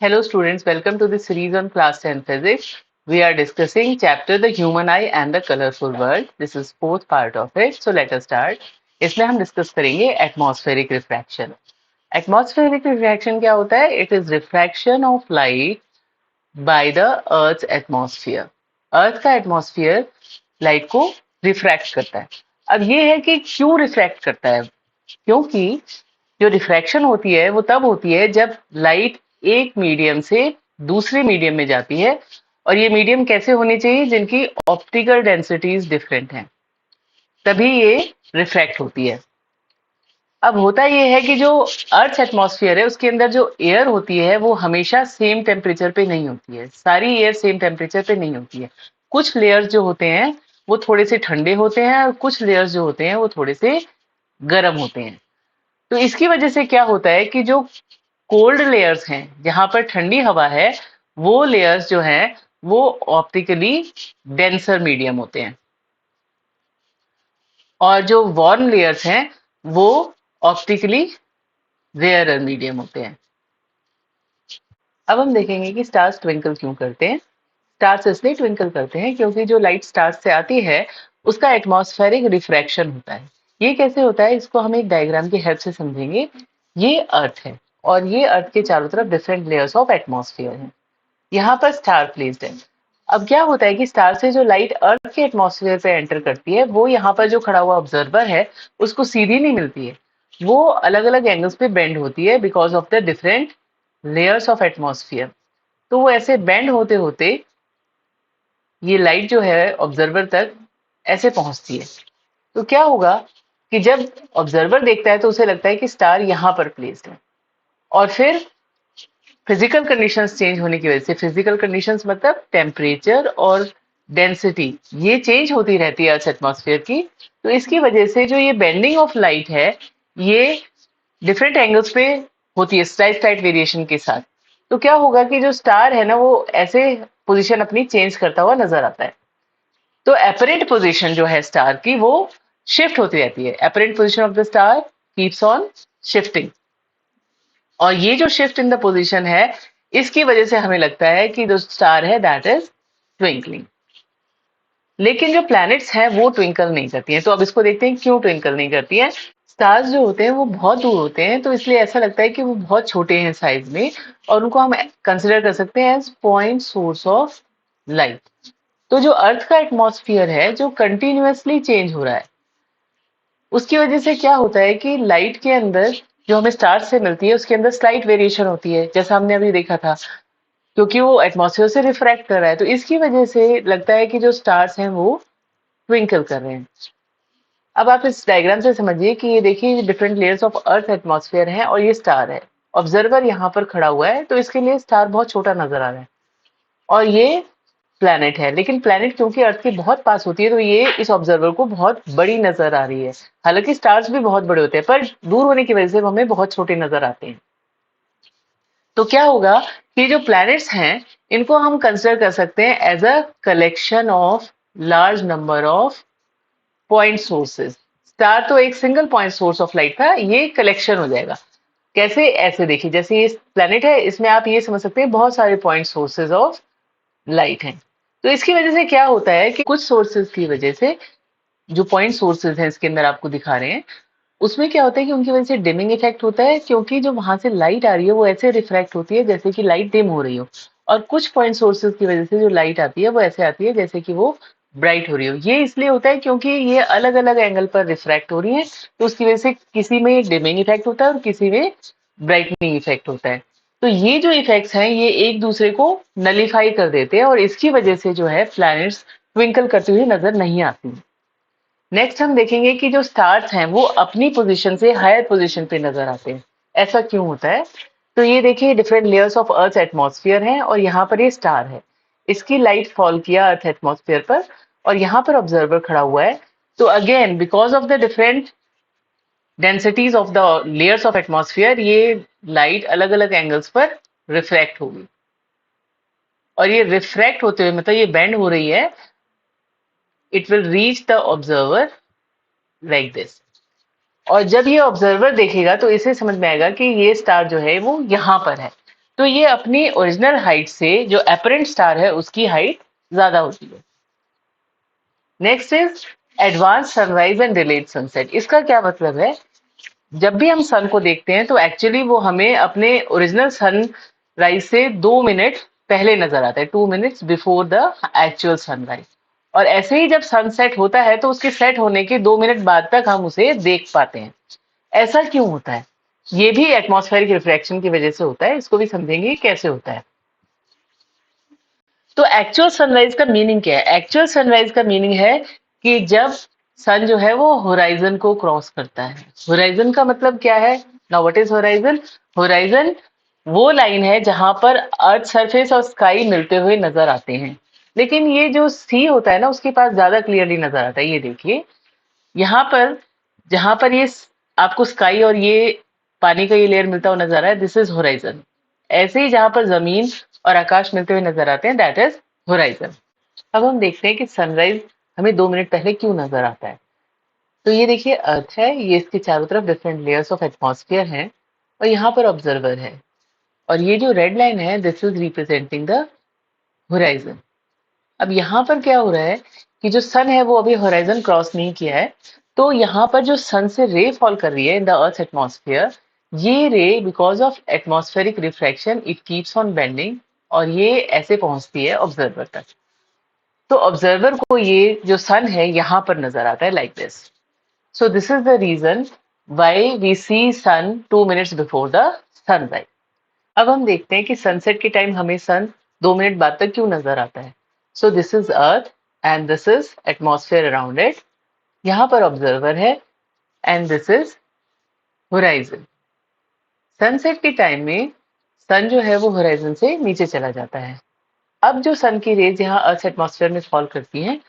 Hello students, welcome to the series on class 10 physics. We are discussing chapter the human eye and the colorful world. This is fourth part of it. So let us start. इसमें हम discuss करेंगे atmospheric refraction. Atmospheric refraction क्या होता है? It is refraction of light by the earth atmosphere. Earth का atmosphere light को refract करता है. अब ये है कि क्यों रिफ्रैक्ट करता है? क्योंकि जो रिफ्रैक्शन होती है वो तब होती है जब लाइट एक मीडियम से दूसरे मीडियम में जाती है, और ये मीडियम कैसे होनी चाहिए? जिनकी ऑप्टिकल डेंसिटीज डिफरेंट हैं, तभी ये रिफ्रैक्ट होती है. अब होता ये है कि जो अर्थ एटमॉस्फेयर है उसके अंदर जो एयर होती है वो हमेशा सेम टेम्परेचर पे नहीं होती है. सारी एयर सेम टेम्परेचर पे नहीं होती है. कुछ लेयर्स जो होते हैं वो थोड़े से ठंडे होते हैं और कुछ लेयर्स जो होते हैं वो थोड़े से गर्म होते हैं. तो इसकी वजह से क्या होता है कि जो कोल्ड लेयर्स हैं, जहां पर ठंडी हवा है, वो लेयर्स जो हैं वो ऑप्टिकली डेंसर मीडियम होते हैं, और जो वार्म लेयर्स हैं वो ऑप्टिकली रेयरर मीडियम होते हैं. अब हम देखेंगे कि स्टार्स ट्विंकल क्यों करते हैं. स्टार्स इसलिए ट्विंकल करते हैं क्योंकि जो लाइट स्टार्स से आती है उसका एटमॉस्फेरिक रिफ्रैक्शन होता है. ये कैसे होता है इसको हम एक डायग्राम की हेल्प से समझेंगे. ये अर्थ है और ये अर्थ के चारों तरफ डिफरेंट लेयर्स ऑफ एटमॉस्फेयर हैं. यहाँ पर स्टार प्लेस्ड है. अब क्या होता है कि स्टार से जो लाइट अर्थ के एटमॉस्फेयर पे एंटर करती है वो यहाँ पर जो खड़ा हुआ ऑब्जर्वर है उसको सीधी नहीं मिलती है. वो अलग अलग एंगल्स पे बेंड होती है because of the different layers of atmosphere. तो वो ऐसे बेंड होते होते ये लाइट जो है ऑब्जर्वर तक ऐसे पहुंचती है. तो क्या होगा कि जब ऑब्जर्वर देखता है तो उसे लगता है कि स्टार यहाँ पर प्लेस्ड है, और फिर फिजिकल कंडीशंस चेंज होने की वजह से, फिजिकल कंडीशंस मतलब टेम्परेचर और डेंसिटी, ये चेंज होती रहती है अर्थ एटमॉस्फेयर की. तो इसकी वजह से जो ये बेंडिंग ऑफ लाइट है ये डिफरेंट एंगल्स पे होती है स्लाइट स्लाइट वेरिएशन के साथ. तो क्या होगा कि जो स्टार है ना वो ऐसे पोजीशन अपनी चेंज करता हुआ नजर आता है. तो एपरेंट पोजीशन जो है स्टार की वो शिफ्ट होती रहती है. Apparent position of the star keeps on shifting, और ये जो शिफ्ट इन द पोजीशन है इसकी वजह से हमें लगता है कि जो स्टार है दैट इज ट्विंकलिंग. लेकिन जो प्लैनेट्स हैं वो ट्विंकल नहीं करती हैं. तो अब इसको देखते हैं क्यों ट्विंकल नहीं करती हैं. स्टार्स जो होते हैं वो बहुत दूर होते हैं, तो इसलिए ऐसा लगता है कि वो बहुत छोटे हैं साइज में, और उनको हम कंसिडर कर सकते हैं as point source of light. तो जो अर्थ का एटमॉस्फेयर है जो कंटिन्यूअसली चेंज हो रहा है, उसकी वजह से क्या होता है कि लाइट के अंदर जो हमें स्टार्स से मिलती है उसके अंदर स्लाइट वेरिएशन होती है, जैसा हमने अभी देखा था, क्योंकि वो एटमॉस्फेयर से रिफ्रैक्ट कर रहा है. तो इसकी वजह से लगता है कि जो स्टार्स हैं वो ट्विंकल कर रहे हैं. अब आप इस डायग्राम से समझिए कि ये देखिए different layers of earth atmosphere हैं और ये स्टार है. ऑब्जर्वर यहाँ पर खड़ा हुआ है तो इसके लिए स्टार बहुत छोटा नजर आ रहा है, और ये प्लैनेट है. लेकिन प्लैनेट क्योंकि अर्थ के बहुत पास होती है तो ये इस ऑब्जर्वर को बहुत बड़ी नजर आ रही है. हालांकि स्टार्स भी बहुत बड़े होते हैं पर दूर होने की वजह से हमें बहुत छोटे नजर आते हैं. तो क्या होगा कि जो प्लैनेट्स हैं इनको हम कंसिडर कर सकते हैं as a collection of large number of point sources. Star तो एक single point source of light था, ये कलेक्शन हो जाएगा. कैसे? ऐसे देखिए, जैसे ये प्लैनेट है इसमें आप ये समझ सकते हैं बहुत सारे पॉइंट सोर्सेज ऑफ लाइट हैं. तो इसकी वजह से क्या होता है कि कुछ सोर्सेज की वजह से, जो पॉइंट सोर्सेज हैं इसके अंदर आपको दिखा रहे हैं, उसमें क्या होता है कि उनकी वजह से डिमिंग इफेक्ट होता है, क्योंकि जो वहां से लाइट आ रही है वो ऐसे रिफ्रैक्ट होती है जैसे कि लाइट डिम हो रही हो. और कुछ पॉइंट सोर्सेज की वजह से जो लाइट आती है वो ऐसे आती है जैसे कि वो ब्राइट हो रही हो. ये इसलिए होता है क्योंकि ये अलग अलग एंगल पर रिफ्रैक्ट हो रही है, तो उसकी वजह से किसी में डिमिंग इफेक्ट होता है और किसी में ब्राइटनिंग इफेक्ट होता है. तो ये जो इफेक्ट्स हैं ये एक दूसरे को नलीफाई कर देते हैं, और इसकी वजह से जो है प्लैनेट्स ट्विंकल करते हुए नजर नहीं आती. नेक्स्ट हम देखेंगे कि जो स्टार्स हैं वो अपनी पोजीशन से हायर पोजीशन पे नजर आते हैं. ऐसा क्यों होता है? तो ये देखिए different layers of earth atmosphere हैं और यहाँ पर ये स्टार है. इसकी लाइट फॉल किया अर्थ एटमॉस्फेयर पर और यहाँ पर ऑब्जर्वर खड़ा हुआ है. तो again because of the different densities of the layers of atmosphere ये लाइट अलग अलग एंगल्स पर रिफ्रैक्ट होगी, और ये रिफ्रैक्ट होते हुए मतलब ये बेंड हो रही है, it will reach the observer like this. और जब ये ऑब्जर्वर देखेगा तो इसे समझ में आएगा कि ये स्टार जो है वो यहाँ पर है. तो ये अपनी ओरिजिनल हाइट से जो एपरेंट स्टार है उसकी हाइट ज्यादा होती है। Next is advance sunrise and delayed sunset. इसका क्या मतलब है, जब भी हम सन को देखते हैं तो एक्चुअली वो हमें अपने ओरिजिनल सनराइज से 2 मिनट पहले नजर आता है, 2 minutes before the actual sunrise. और ऐसे ही जब सनसेट होता है तो उसके सेट होने के 2 मिनट बाद तक हम उसे देख पाते हैं। ऐसा क्यों होता है? ये भी एटमॉस्फेरिक रिफ्रैक्शन की वजह से होता है, इसको भी समझेंगे कैसे होता है। तो एक्चुअल सनराइज का मीनिंग क्या है? एक्चुअल सनराइज का मीनिंग है कि जब सन जो है वो होराइजन को क्रॉस करता है। होराइजन का मतलब क्या है? Now what is horizon? Horizon वो लाइन है जहां पर अर्थ सरफेस और स्काई मिलते हुए नजर आते हैं। लेकिन ये जो सी होता है ना उसके पास ज्यादा क्लियरली नजर आता है। ये देखिए यहाँ पर, जहां पर ये आपको स्काई और ये पानी का ये लेयर मिलता हुआ नजर आ रहा है, दिस इज होराइजन। ऐसे ही जहां पर जमीन और आकाश मिलते हुए नजर आते हैं, दैट इज होराइजन। अब हम देखते हैं कि सनराइज हमें 2 मिनट पहले क्यों नजर आता है। तो ये देखिए अर्थ है, ये इसके चारों तरफ डिफरेंट लेयर्स ऑफ एटमॉस्फेयर हैं और यहाँ पर ऑब्जर्वर है। और ये जो रेड लाइन है this is representing the horizon. अब यहाँ पर क्या हो रहा है कि जो सन है वो अभी होराइजन क्रॉस नहीं किया है, तो यहाँ पर जो सन से रे फॉल कर रही है इन द अर्थ एटमॉस्फेयर, ये रे because of atmospheric refraction it keeps on bending और ये ऐसे पहुंचती है ऑब्जर्वर तक। तो ऑब्जर्वर को ये जो सन है यहाँ पर नजर आता है like this. So this is the reason why we see sun 2 minutes before the sunrise. अब हम देखते हैं कि सनसेट के टाइम हमें सन 2 मिनट बाद तक क्यों नजर आता है। सो this is earth and this is atmosphere around it. यहाँ पर ऑब्जर्वर है and this is horizon. Sunset के टाइम में सन जो है वो होराइजन से नीचे चला जाता है। अब जो सन की रेज यहाँ अर्थ एटमॉस्फेयर में फॉल करती हैं,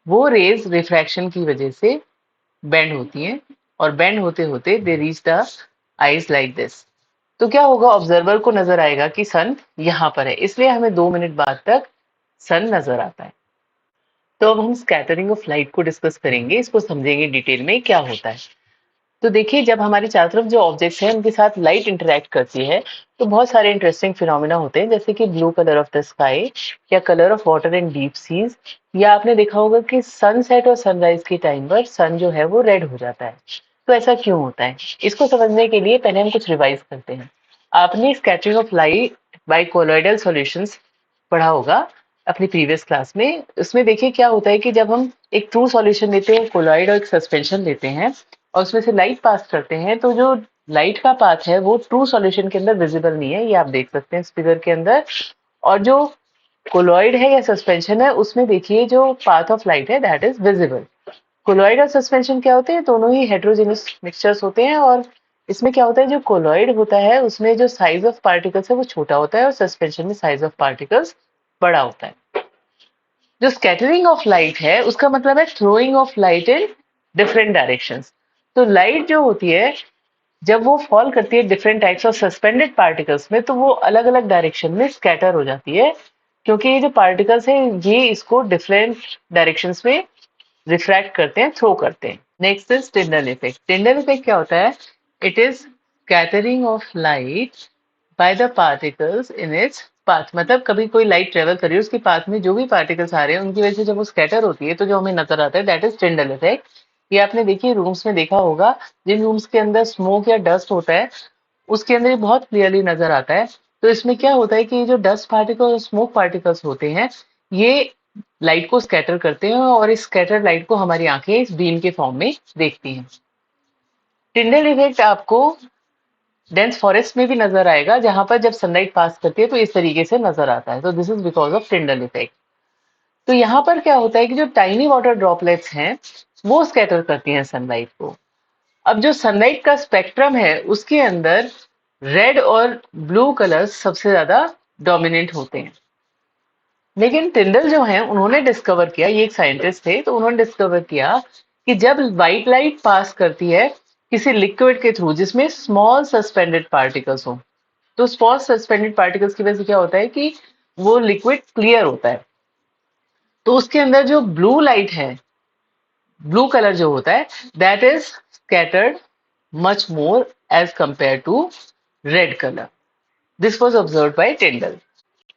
वो रेज रिफ्रैक्शन की वजह से बेंड होती हैं और बेंड होते होते they reach the eyes like this. तो क्या होगा, ऑब्जर्वर को नजर आएगा कि सन यहाँ पर है, इसलिए हमें 2 मिनट बाद तक सन नजर आता है। तो अब हम स्कैटरिंग ऑफ लाइट को डिस्कस करेंगे, इसको समझेंगे डिटेल में क्या होता है। तो देखिए जब हमारे चारों तरफ जो ऑब्जेक्ट्स हैं उनके साथ लाइट इंटरेक्ट करती है तो बहुत सारे इंटरेस्टिंग फिनोमिना होते हैं, जैसे कि blue colour of the sky या colour of water in deep seas, या आपने देखा होगा कि सनसेट और सनराइज के टाइम पर सन जो है वो रेड हो जाता है। तो ऐसा क्यों होता है, इसको समझने के लिए पहले हम कुछ रिवाइज करते हैं। आपने scattering of light bye colloidal solutions पढ़ा होगा अपनी प्रीवियस क्लास में। उसमें देखिए क्या होता है कि जब हम एक ट्रू सॉल्यूशन लेते हैं, कोलॉइड और एक सस्पेंशन लेते हैं और उसमें से लाइट पास करते हैं, तो जो लाइट का पाथ है वो ट्रू सॉल्यूशन के अंदर विजिबल नहीं है, ये आप देख सकते हैं इस फिगर के अंदर। और जो कोलॉइड है या सस्पेंशन है उसमें देखिए जो पाथ ऑफ लाइट है दैट इज विजिबल। कोलॉइड और सस्पेंशन क्या होते हैं, दोनों ही हेट्रोजेनस मिक्सचर्स होते हैं। और इसमें क्या होता है, जो कोलॉइड होता है उसमें जो साइज ऑफ पार्टिकल्स है वो छोटा होता है और सस्पेंशन में साइज ऑफ पार्टिकल्स बड़ा होता है। जो स्कैटरिंग ऑफ लाइट है उसका मतलब है throwing of light in different directions. तो लाइट जो होती है जब वो फॉल करती है different types of suspended particles में, तो वो अलग अलग डायरेक्शन में स्कैटर हो जाती है, क्योंकि ये जो पार्टिकल्स है ये इसको डिफरेंट डायरेक्शंस में रिफ्रैक्ट करते हैं, थ्रो करते हैं। Next is Tyndall effect. Tyndall effect क्या होता है? It is scattering of light by the particles in its path. मतलब कभी कोई लाइट ट्रेवल कर रही है, उसके पाथ में जो भी पार्टिकल्स आ रहे हैं उनकी वजह से जब वो स्कैटर होती है तो जो हमें नजर आता है दैट इज टिंडल इफेक्ट। ये आपने देखिए रूम्स में देखा होगा, जिन रूम्स के अंदर स्मोक या डस्ट होता है उसके अंदर ये बहुत क्लियरली नजर आता है। तो इसमें क्या होता है कि ये जो डस्ट पार्टिकल और स्मोक पार्टिकल्स होते हैं ये लाइट को स्कैटर करते हैं और इस स्कैटर लाइट को हमारी आंखें इस बीम के फॉर्म में देखती हैं। टिंडल इफेक्ट आपको डेंस फॉरेस्ट में भी नजर आएगा, जहां पर जब सनलाइट पास करती है तो इस तरीके से नजर आता है। तो this is because of Tyndall effect. तो यहाँ पर क्या होता है कि जो टाइनी वाटर ड्रॉपलेट्स हैं वो स्कैटर करती हैं सनलाइट को। अब जो सनलाइट का स्पेक्ट्रम है उसके अंदर रेड और ब्लू कलर्स सबसे ज्यादा डोमिनेंट होते हैं। लेकिन टिंडल जो है उन्होंने डिस्कवर किया, ये एक साइंटिस्ट थे, तो उन्होंने डिस्कवर किया कि जब व्हाइट लाइट पास करती है किसी लिक्विड के थ्रू जिसमें स्मॉल सस्पेंडेड पार्टिकल्स हो, तो स्मॉल सस्पेंडेड पार्टिकल्स की वजह से क्या होता है कि वो लिक्विड क्लियर होता है। तो उसके अंदर जो ब्लू लाइट है, ब्लू कलर जो होता है that is scattered much more as compare to red colour. This was observe by Tyndall.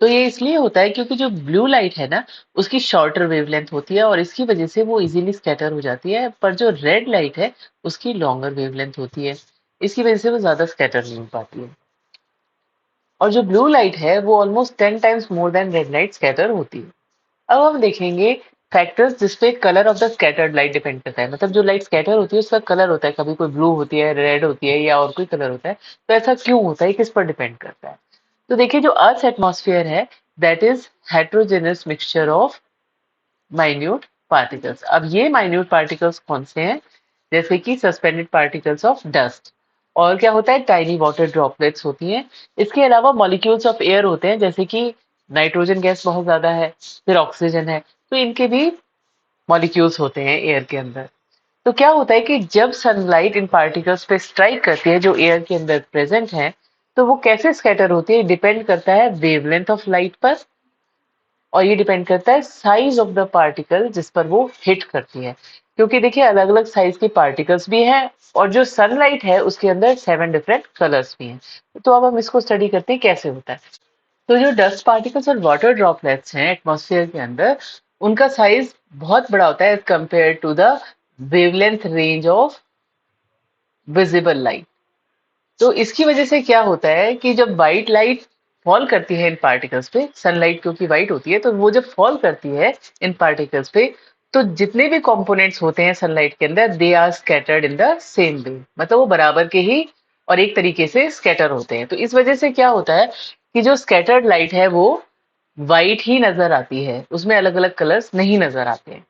तो ये इसलिए होता है क्योंकि जो ब्लू लाइट है ना, उसकी शॉर्टर वेवलेंथ होती है और इसकी वजह से वो इजीली स्कैटर हो जाती है, पर जो रेड लाइट है उसकी लॉन्गर वेवलेंथ होती है, इसकी वजह से वो ज्यादा स्कैटर नहीं हो पाती है। और जो ब्लू लाइट है वो almost 10 times more than red light scatter होती है। अब हम देखेंगे फैक्टर्स जिसपे colour of the scattered light depend करता है, मतलब जो लाइट स्कैटर होती है उसका कलर होता है, कभी कोई ब्लू होती है, रेड होती है या और कोई कलर होता है। तो ऐसा क्यों होता है, किस पर डिपेंड करता है? तो देखिए, जो अर्थ एटमॉस्फेयर है that is heterogeneous mixture of minute particles. अब ये माइन्यूट पार्टिकल्स कौन से हैं? जैसे कि सस्पेंडेड पार्टिकल्स ऑफ डस्ट, और क्या होता है, टाइनी वाटर ड्रॉपलेट्स होती हैं। इसके अलावा मॉलिक्यूल्स ऑफ एयर होते हैं, जैसे कि नाइट्रोजन गैस बहुत ज्यादा है, फिर ऑक्सीजन है, तो इनके भी मॉलिक्यूल्स होते हैं एयर के अंदर। तो क्या होता है कि जब सनलाइट इन पार्टिकल्स पे स्ट्राइक करती है जो एयर के अंदर प्रेजेंट है, तो वो कैसे स्कैटर होती है डिपेंड करता है वेवलेंथ ऑफ लाइट पर, और ये डिपेंड करता है साइज ऑफ द पार्टिकल जिस पर वो हिट करती है। क्योंकि देखिए, अलग अलग साइज के पार्टिकल्स भी हैं और जो सनलाइट है उसके अंदर 7 डिफरेंट कलर्स भी हैं। तो अब हम इसको स्टडी करते हैं कैसे होता है। तो जो डस्ट पार्टिकल्स और वाटर ड्रॉपलेट्स हैं एटमॉस्फेयर के अंदर, उनका साइज बहुत बड़ा होता है as compare to the wavelength range of visible light. तो इसकी वजह से क्या होता है कि जब व्हाइट लाइट फॉल करती है इन पार्टिकल्स पे, सनलाइट क्योंकि व्हाइट होती है, तो वो जब फॉल करती है इन पार्टिकल्स पे, तो जितने भी कंपोनेंट्स होते हैं सनलाइट के अंदर they are scattered in the same way, मतलब वो बराबर के ही और एक तरीके से स्कैटर होते हैं। तो इस वजह से क्या होता है कि जो स्कैटर्ड लाइट है वो व्हाइट ही नजर आती है, उसमें अलग अलग कलर्स नहीं नजर आते हैं।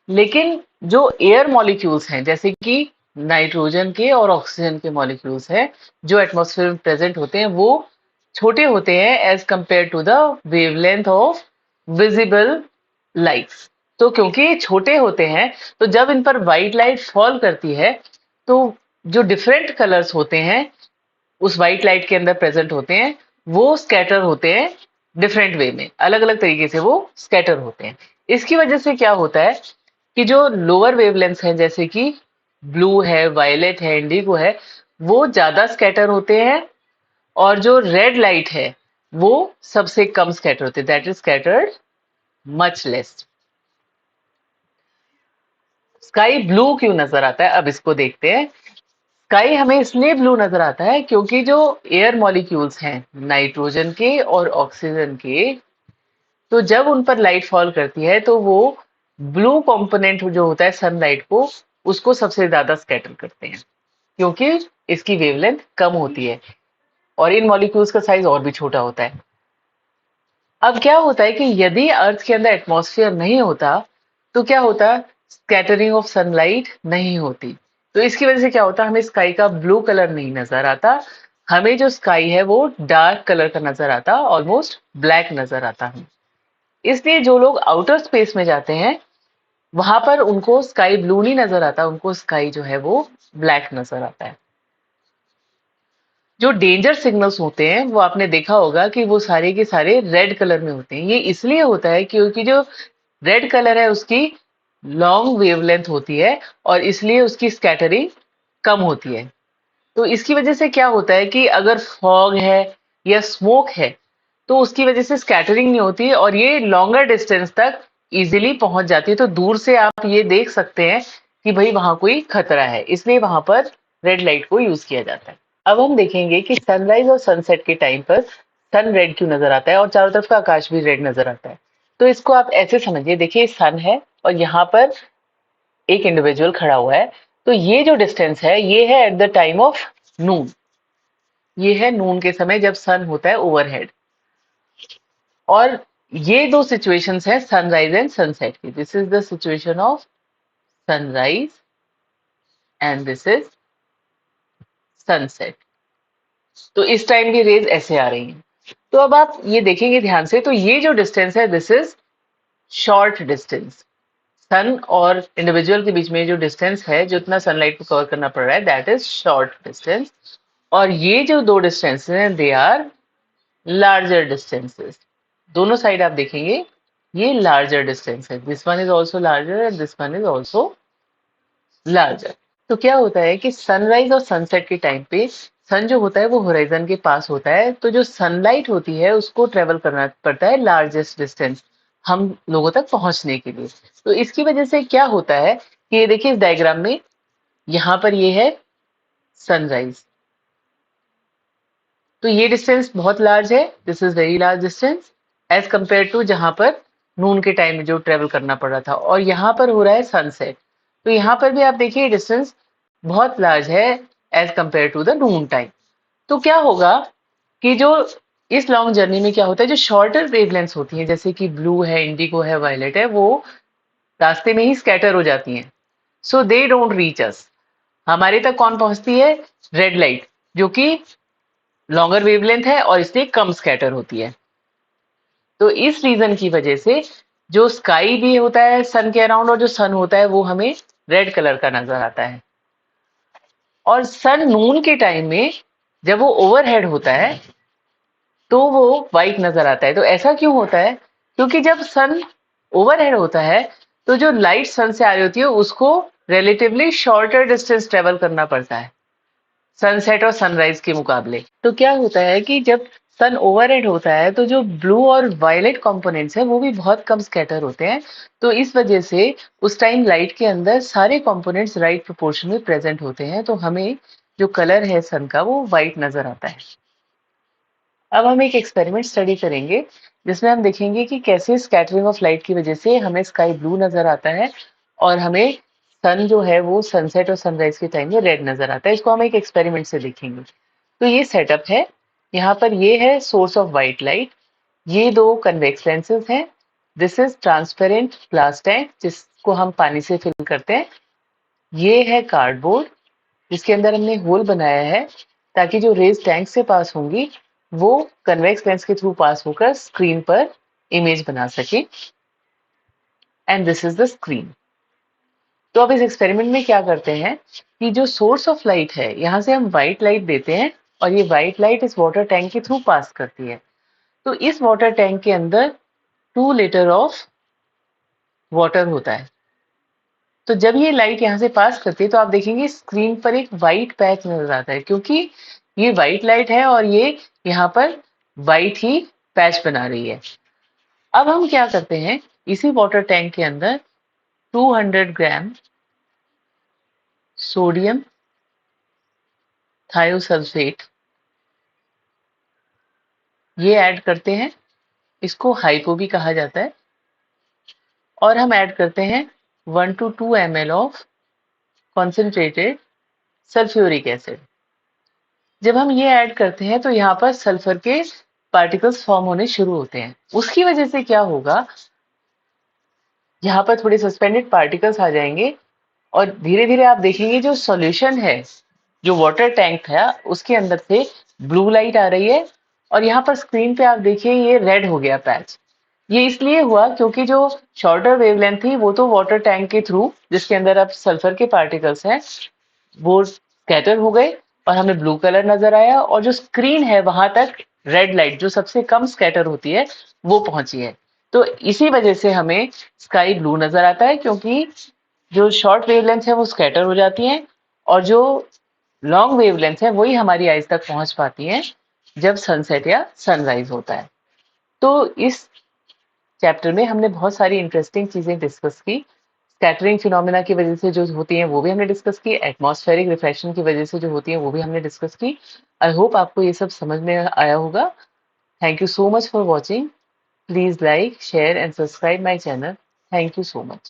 लेकिन जो एयर मॉलिक्यूल्स हैं, जैसे कि नाइट्रोजन के और ऑक्सीजन के मॉलिक्यूल्स हैं जो एटमॉस्फेयर में प्रेजेंट होते हैं, वो छोटे होते हैं as compare to the wavelength of visible lights. तो क्योंकि ये छोटे होते हैं, तो जब इन पर व्हाइट लाइट फॉल करती है, तो जो डिफरेंट कलर्स होते हैं उस व्हाइट लाइट के अंदर प्रेजेंट होते हैं, वो स्कैटर होते हैं डिफरेंट वे में, अलग अलग तरीके से वो स्कैटर होते हैं। इसकी वजह से क्या होता है कि जो लोअर वेवलेंथ है, जैसे कि ब्लू है, वायलेट है, इंडिगो है, वो ज्यादा स्कैटर होते हैं, और जो रेड लाइट है वो सबसे कम स्कैटर होते हैं, that is scattered much less. Sky blue क्यों नजर आता है, अब इसको देखते हैं। स्काई हमें इसलिए ब्लू नजर आता है क्योंकि जो एयर मॉलिक्यूल्स हैं नाइट्रोजन के और ऑक्सीजन के, तो जब उन पर लाइट फॉल करती है तो वो ब्लू कंपोनेंट जो होता है सनलाइट को, उसको सबसे ज्यादा स्कैटर करते हैं, क्योंकि इसकी वेवलेंथ कम होती है और इन मॉलिक्यूल्स का साइज और भी छोटा होता है। अब क्या होता है कि यदि अर्थ के अंदर एटमॉस्फेयर नहीं होता, तो क्या होता, स्कैटरिंग ऑफ सनलाइट नहीं होती। तो इसकी वजह से क्या होता, हमें स्काई का ब्लू कलर नहीं नजर आता, हमें जो स्काई है वो डार्क कलर का नजर आता, ऑलमोस्ट ब्लैक नजर आता है। इसलिए जो लोग आउटर स्पेस में जाते हैं वहां पर उनको स्काई ब्लू नहीं नजर आता, उनको स्काई जो है वो ब्लैक नजर आता है। जो डेंजर सिग्नल्स होते हैं वो आपने देखा होगा कि वो सारे के सारे रेड कलर में होते हैं। ये इसलिए होता है क्योंकि जो रेड कलर है उसकी लॉन्ग वेवलेंथ होती है और इसलिए उसकी स्कैटरिंग कम होती है। तो इसकी वजह से क्या होता है कि अगर फॉग है या स्मोक है तो उसकी वजह से स्कैटरिंग नहीं होती और ये लॉन्गर डिस्टेंस तक इजीली पहुंच जाती है। तो दूर से आप ये देख सकते हैं कि भाई वहां कोई खतरा है, इसलिए वहां पर रेड लाइट को यूज किया जाता है। अब हम देखेंगे कि सनराइज और सनसेट के टाइम पर सन रेड क्यों नजर आता है और चारों तरफ का आकाश भी रेड नजर आता है। तो इसको आप ऐसे समझिए, देखिए सन है और यहाँ पर एक इंडिविजुअल खड़ा हुआ है, तो ये जो डिस्टेंस है ये है एट द टाइम ऑफ नून, ये है नून के समय जब सन होता है ओवरहेड। और ये दो सिचुएशंस हैं सनराइज एंड सनसेट की, this is the situation of sunrise and this is sunset. तो इस टाइम भी रेज ऐसे आ रही हैं। तो अब आप ये देखेंगे ध्यान से, तो ये जो डिस्टेंस है दिस इज शॉर्ट डिस्टेंस। सन और इंडिविजुअल के बीच में जो डिस्टेंस है, जो इतना सनलाइट को कवर करना पड़ रहा है, दैट इज शॉर्ट डिस्टेंस। और ये जो दो डिस्टेंस हैं दे आर लार्जर डिस्टेंसेस। दोनों साइड आप देखेंगे ये लार्जर डिस्टेंस है, this one is also larger and this one is also larger. तो क्या होता है कि सनराइज और सनसेट के टाइम पे सन जो होता है वो होराइजन के पास होता है, तो जो सनलाइट होती है उसको ट्रेवल करना पड़ता है लार्जेस्ट डिस्टेंस हम लोगों तक पहुंचने के लिए। तो इसकी वजह से क्या होता है कि ये देखिए इस डायग्राम में, यहाँ पर ये है सनराइज, तो ये डिस्टेंस बहुत लार्ज है, this is very large distance as compare to जहां पर नून के टाइम में जो ट्रेवल करना पड़ रहा था, और यहाँ पर हो रहा है सनसेट। तो यहाँ पर भी आप देखिए डिस्टेंस बहुत लार्ज है as compare to the noon time. तो क्या होगा कि जो इस लॉन्ग जर्नी में क्या होता है, जो शॉर्टर वेवलेंथ्स होती हैं जैसे कि ब्लू है, इंडिगो है, वायलेट है, वो रास्ते में ही स्कैटर हो जाती हैं। सो दे डोंट रीच अस। हमारे तक कौन पहुंचती है? रेड लाइट, जो कि लॉन्गर वेवलेंथ है और इसलिए कम स्कैटर होती है। तो इस रीजन की वजह से जो स्काई भी होता है सन के अराउंड और जो सन होता है वो हमें रेड कलर का नजर आता है। और सन नून के टाइम में जब वो ओवरहेड होता है तो वो व्हाइट नजर आता है। तो ऐसा क्यों होता है? क्योंकि जब सन ओवरहेड होता है तो जो लाइट सन से आ रही होती है उसको रिलेटिवली शॉर्टर डिस्टेंस ट्रेवल करना पड़ता है सनसेट और सनराइज के मुकाबले। तो क्या होता है कि जब सन ओवरहेड होता है तो जो ब्लू और वायलेट कंपोनेंट्स हैं वो भी बहुत कम स्कैटर होते हैं। तो इस वजह से उस टाइम लाइट के अंदर सारे कंपोनेंट्स राइट प्रोपोर्शन में प्रेजेंट होते हैं, तो हमें जो कलर है सन का वो व्हाइट नजर आता है। अब हम एक एक्सपेरिमेंट स्टडी करेंगे जिसमें हम देखेंगे कि कैसे स्कैटरिंग ऑफ लाइट की वजह से हमें स्काई ब्लू नजर आता है और हमें सन जो है वो सनसेट और सनराइज के टाइम में रेड नजर आता है। इसको हम एक एक्सपेरिमेंट से देखेंगे। तो ये सेटअप है, यहाँ पर ये है सोर्स ऑफ व्हाइट लाइट, ये दो कन्वेक्स लेंसेज हैं, this is transparent glass tank जिसको हम पानी से फिल करते हैं, ये है कार्डबोर्ड जिसके अंदर हमने होल बनाया है ताकि जो रेज टैंक से पास होंगी वो कन्वेक्स लेंस के थ्रू पास होकर स्क्रीन पर इमेज बना सके, and this is the screen. तो अब इस एक्सपेरिमेंट में क्या करते हैं कि जो सोर्स ऑफ लाइट है यहाँ से हम व्हाइट लाइट देते हैं और ये व्हाइट लाइट इस वाटर टैंक के थ्रू पास करती है। तो इस वाटर टैंक के अंदर 2 लीटर ऑफ वाटर होता है। तो जब ये लाइट यहाँ से पास करती है तो आप देखेंगे स्क्रीन पर एक व्हाइट पैच नजर आता है, क्योंकि ये व्हाइट लाइट है और ये यहाँ पर व्हाइट ही पैच बना रही है। अब हम क्या करते हैं, इसी वाटर टैंक के अंदर 200 ग्राम सोडियम थायोसल्फेट ये ऐड करते हैं, इसको हाइपो भी कहा जाता है, और हम ऐड करते हैं 1 to 2 ml of concentrated sulphuric acid. जब हम ये ऐड करते हैं तो यहाँ पर सल्फर के पार्टिकल्स फॉर्म होने शुरू होते हैं। उसकी वजह से क्या होगा, यहाँ पर थोड़े सस्पेंडेड पार्टिकल्स आ जाएंगे और धीरे धीरे आप देखेंगे जो सॉल्यूशन है, जो वाटर टैंक था उसके अंदर से ब्लू लाइट आ रही है और यहाँ पर स्क्रीन पे आप देखिए ये रेड हो गया पैच। ये इसलिए हुआ क्योंकि जो शॉर्टर वेवलेंथ थी वो तो वाटर टैंक के थ्रू जिसके अंदर अब सल्फर के पार्टिकल्स हैं वो स्कैटर हो गए और हमें ब्लू कलर नजर आया, और जो स्क्रीन है वहां तक रेड लाइट जो सबसे कम स्कैटर होती है वो पहुंची है। तो इसी वजह से हमें स्काई ब्लू नजर आता है, क्योंकि जो शॉर्ट वेवलेंथ है वो स्कैटर हो जाती हैं और जो लॉन्ग वेवलेंथ है वही हमारी आइज तक पहुंच पाती हैं जब सनसेट या सनराइज होता है। तो इस चैप्टर में हमने बहुत सारी इंटरेस्टिंग चीजें डिस्कस की। स्कैटरिंग फिनोमेना की वजह से जो होती हैं वो भी हमने डिस्कस की, एटमॉस्फेरिक रिफ्लेक्शन की वजह से जो होती हैं वो भी हमने डिस्कस की। आई होप आपको ये सब समझ में आया होगा। Thank you so much for watching. Please like, share and subscribe my channel. Thank you so much.